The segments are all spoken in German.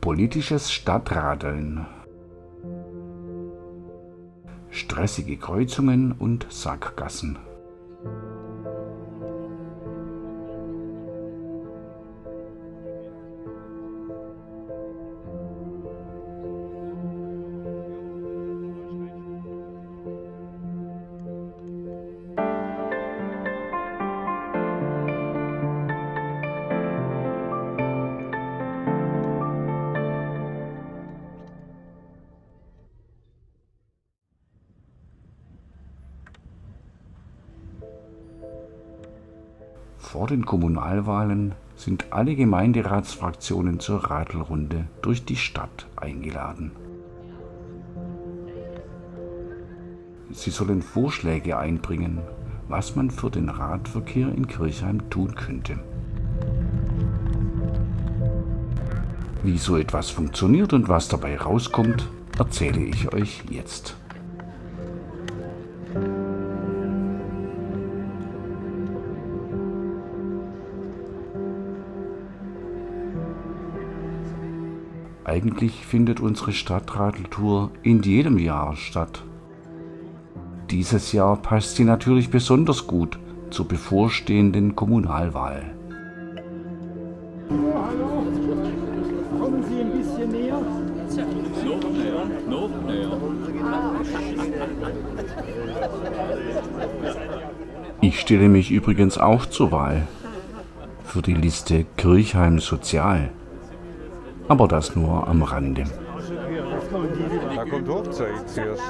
Politisches Stadtradeln. Stressige Kreuzungen und Sackgassen. Vor den Kommunalwahlen sind alle Gemeinderatsfraktionen zur Radelrunde durch die Stadt eingeladen. Sie sollen Vorschläge einbringen, was man für den Radverkehr in Kirchheim tun könnte. Wie so etwas funktioniert und was dabei rauskommt, erzähle ich euch jetzt. Eigentlich findet unsere Stadtradeltour in jedem Jahr statt. Dieses Jahr passt sie natürlich besonders gut zur bevorstehenden Kommunalwahl. Hallo, kommen Sie ein bisschen näher? Noch näher. Ich stelle mich übrigens auch zur Wahl für die Liste Kirchheim Sozial. Aber das nur am Rande. Da kommt Hochzeit zuerst.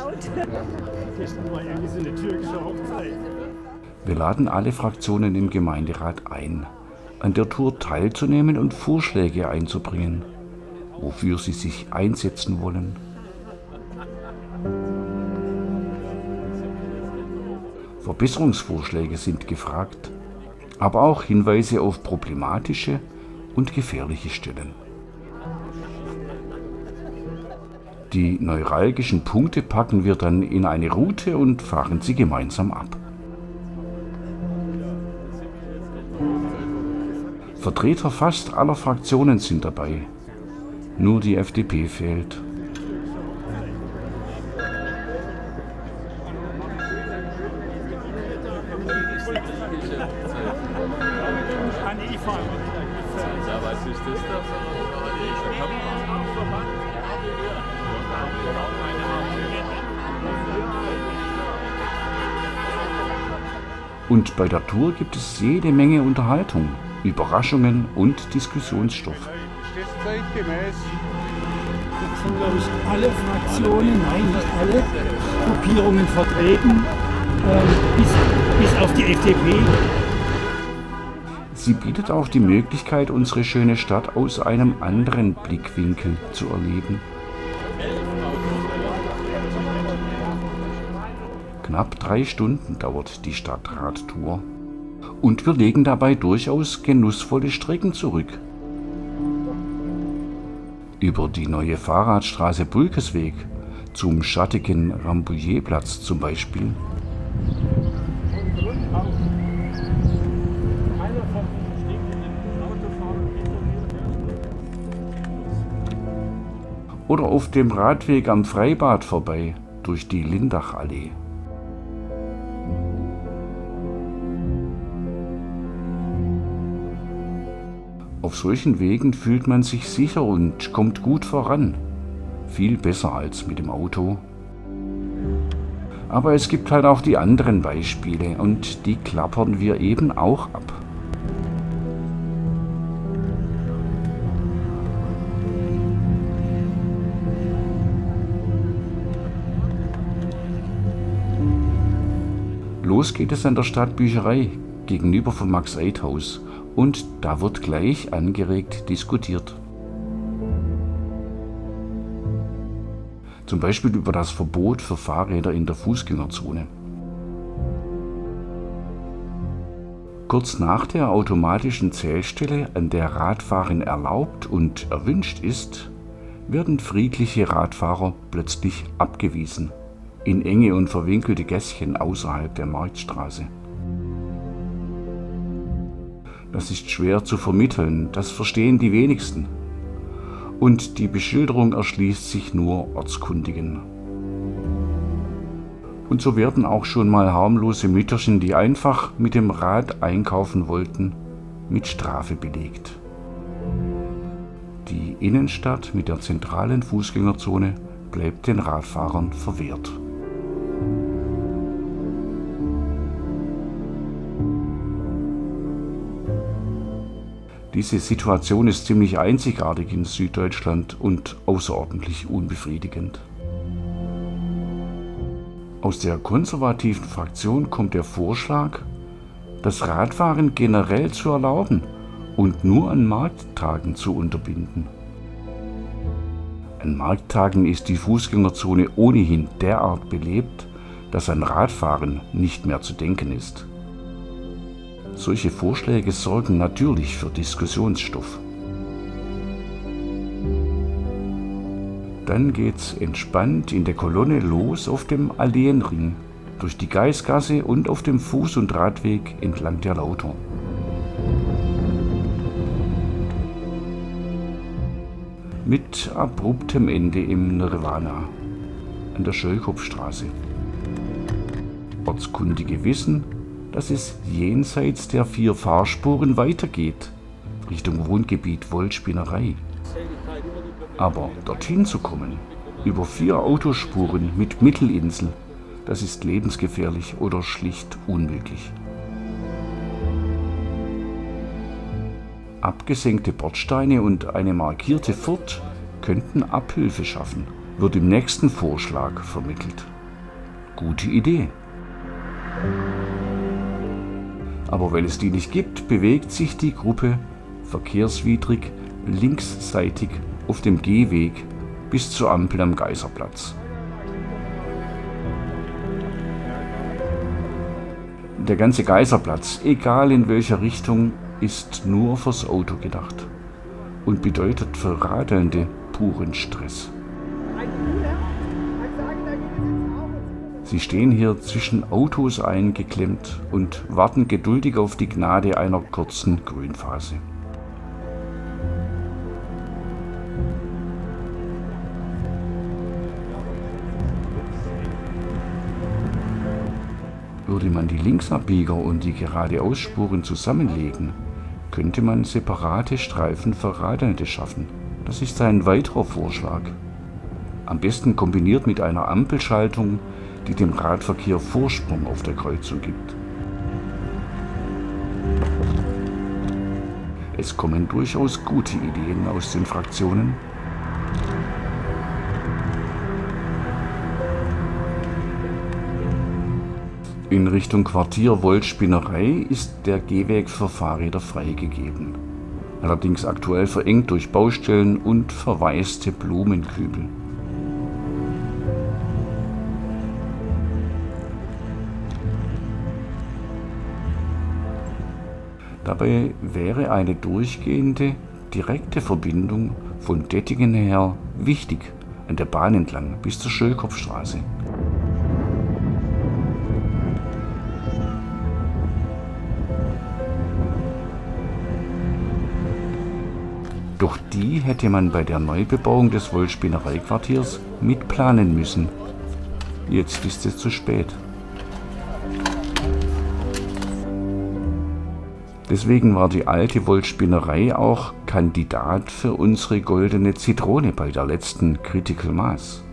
Wir laden alle Fraktionen im Gemeinderat ein, an der Tour teilzunehmen und Vorschläge einzubringen, wofür sie sich einsetzen wollen. Verbesserungsvorschläge sind gefragt, aber auch Hinweise auf problematische und gefährliche Stellen. Die neuralgischen Punkte packen wir dann in eine Route und fahren sie gemeinsam ab. Vertreter fast aller Fraktionen sind dabei. Nur die FDP fehlt. Und bei der Tour gibt es jede Menge Unterhaltung, Überraschungen und Diskussionsstoff. Ist das zeitgemäß? Jetzt sind, glaube ich, alle Fraktionen, nein, nicht alle, Gruppierungen vertreten, bis auf die FDP. Sie bietet auch die Möglichkeit, unsere schöne Stadt aus einem anderen Blickwinkel zu erleben. Knapp 3 Stunden dauert die Stadtradtour und wir legen dabei durchaus genussvolle Strecken zurück. Über die neue Fahrradstraße Bulkesweg zum schattigen Rambouilletplatz zum Beispiel. Oder auf dem Radweg am Freibad vorbei durch die Lindachallee. Auf solchen Wegen fühlt man sich sicher und kommt gut voran. Viel besser als mit dem Auto. Aber es gibt halt auch die anderen Beispiele und die klappern wir eben auch ab. Los geht es an der Stadtbücherei gegenüber vom Max-Eid-Haus. Und da wird gleich angeregt diskutiert. Zum Beispiel über das Verbot für Fahrräder in der Fußgängerzone. Kurz nach der automatischen Zählstelle, an der Radfahren erlaubt und erwünscht ist, werden friedliche Radfahrer plötzlich abgewiesen in enge und verwinkelte Gässchen außerhalb der Marktstraße. Das ist schwer zu vermitteln, das verstehen die wenigsten. und die Beschilderung erschließt sich nur Ortskundigen. Und so werden auch schon mal harmlose Mütterchen, die einfach mit dem Rad einkaufen wollten, mit Strafe belegt. Die Innenstadt mit der zentralen Fußgängerzone bleibt den Radfahrern verwehrt. Diese Situation ist ziemlich einzigartig in Süddeutschland und außerordentlich unbefriedigend. Aus der konservativen Fraktion kommt der Vorschlag, das Radfahren generell zu erlauben und nur an Markttagen zu unterbinden. An Markttagen ist die Fußgängerzone ohnehin derart belebt, dass an Radfahren nicht mehr zu denken ist. Solche Vorschläge sorgen natürlich für Diskussionsstoff. Dann geht's entspannt in der Kolonne los auf dem Alleenring, durch die Gaisgasse und auf dem Fuß- und Radweg entlang der Lauter. Mit abruptem Ende im Nirvana an der Schöllkopfstraße. Ortskundige wissen, dass es jenseits der 4 Fahrspuren weitergeht, Richtung Wohngebiet Wollspinnerei. Aber dorthin zu kommen, über 4 Autospuren mit Mittelinsel, das ist lebensgefährlich oder schlicht unmöglich. Abgesenkte Bordsteine und eine markierte Furt könnten Abhilfe schaffen, wird im nächsten Vorschlag vermittelt. Gute Idee. Aber weil es die nicht gibt, bewegt sich die Gruppe verkehrswidrig linksseitig auf dem Gehweg bis zur Ampel am Geiserplatz. Der ganze Geiserplatz, egal in welcher Richtung, ist nur fürs Auto gedacht und bedeutet für Radelnde puren Stress. Sie stehen hier zwischen Autos eingeklemmt und warten geduldig auf die Gnade einer kurzen Grünphase. Würde man die Linksabbieger und die Geradeausspuren zusammenlegen, könnte man separate Streifen für Radelnde schaffen. Das ist ein weiterer Vorschlag. Am besten kombiniert mit einer Ampelschaltung, die dem Radverkehr Vorsprung auf der Kreuzung gibt. Es kommen durchaus gute Ideen aus den Fraktionen. In Richtung Quartier Wollspinnerei ist der Gehweg für Fahrräder freigegeben. Allerdings aktuell verengt durch Baustellen und verwaiste Blumenkübel. Dabei wäre eine durchgehende, direkte Verbindung von Dettingen her wichtig, an der Bahn entlang bis zur Schöllkopfstraße. Doch die hätte man bei der Neubebauung des Wollspinnereiquartiers mitplanen müssen. Jetzt ist es zu spät. Deswegen war die alte Wollspinnerei auch Kandidat für unsere goldene Zitrone bei der letzten Critical Mass.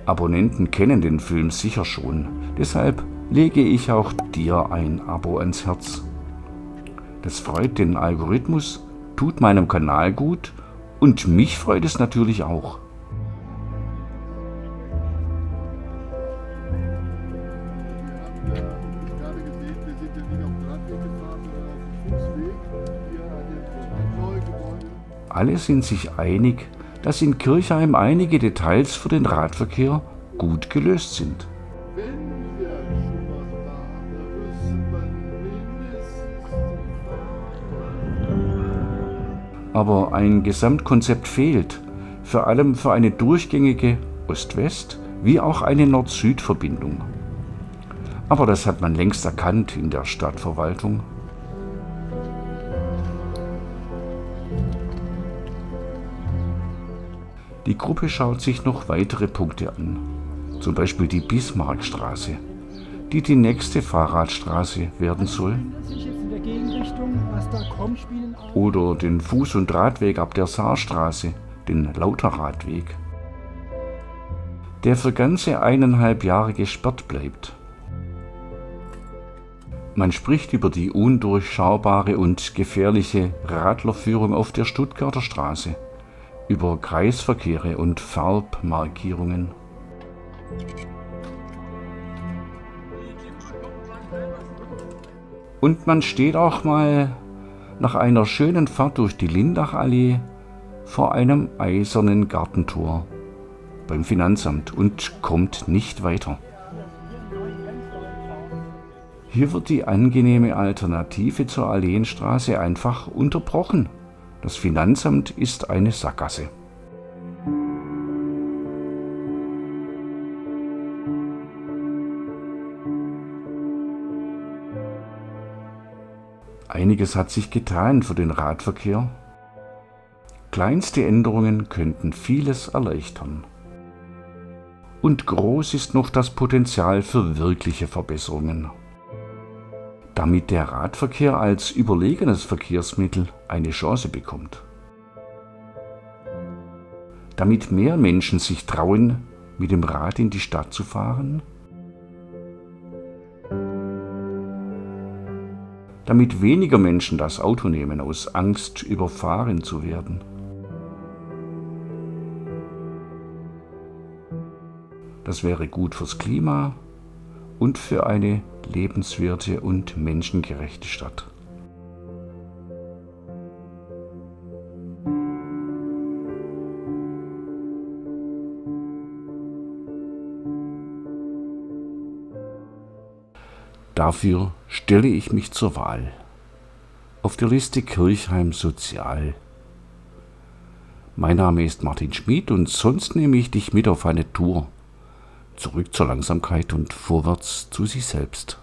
Abonnenten kennen den Film sicher schon, deshalb lege ich auch dir ein Abo ans Herz. Das freut den Algorithmus, tut meinem Kanal gut und mich freut es natürlich auch. Alle sind sich einig, dass in Kirchheim einige Details für den Radverkehr gut gelöst sind. Aber ein Gesamtkonzept fehlt, vor allem für eine durchgängige Ost-West- wie auch eine Nord-Süd-Verbindung. Aber das hat man längst erkannt in der Stadtverwaltung. Die Gruppe schaut sich noch weitere Punkte an, zum Beispiel die Bismarckstraße, die die nächste Fahrradstraße werden soll, oder den Fuß- und Radweg ab der Saarstraße, den Lauterradweg, der für ganze 1,5 Jahre gesperrt bleibt. Man spricht über die undurchschaubare und gefährliche Radlerführung auf der Stuttgarter Straße, über Kreisverkehre und Farbmarkierungen. Und man steht auch mal nach einer schönen Fahrt durch die Lindachallee vor einem eisernen Gartentor beim Finanzamt und kommt nicht weiter. Hier wird die angenehme Alternative zur Alleenstraße einfach unterbrochen. Das Finanzamt ist eine Sackgasse. Einiges hat sich getan für den Radverkehr. Kleinste Änderungen könnten vieles erleichtern. Und groß ist noch das Potenzial für wirkliche Verbesserungen. Damit der Radverkehr als überlegenes Verkehrsmittel eine Chance bekommt. Damit mehr Menschen sich trauen, mit dem Rad in die Stadt zu fahren. Damit weniger Menschen das Auto nehmen, aus Angst, überfahren zu werden. Das wäre gut fürs Klima und für eine lebenswerte und menschengerechte Stadt. Dafür stelle ich mich zur Wahl. Auf der Liste Kirchheim Sozial. Mein Name ist Martin Schmid und sonst nehme ich dich mit auf eine Tour. Zurück zur Langsamkeit und vorwärts zu sich selbst.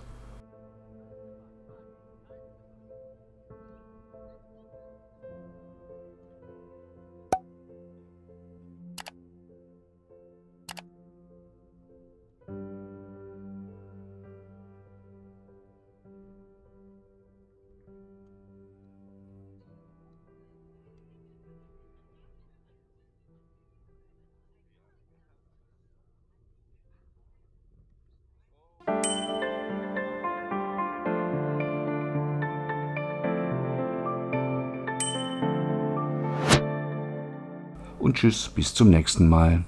Und tschüss, bis zum nächsten Mal.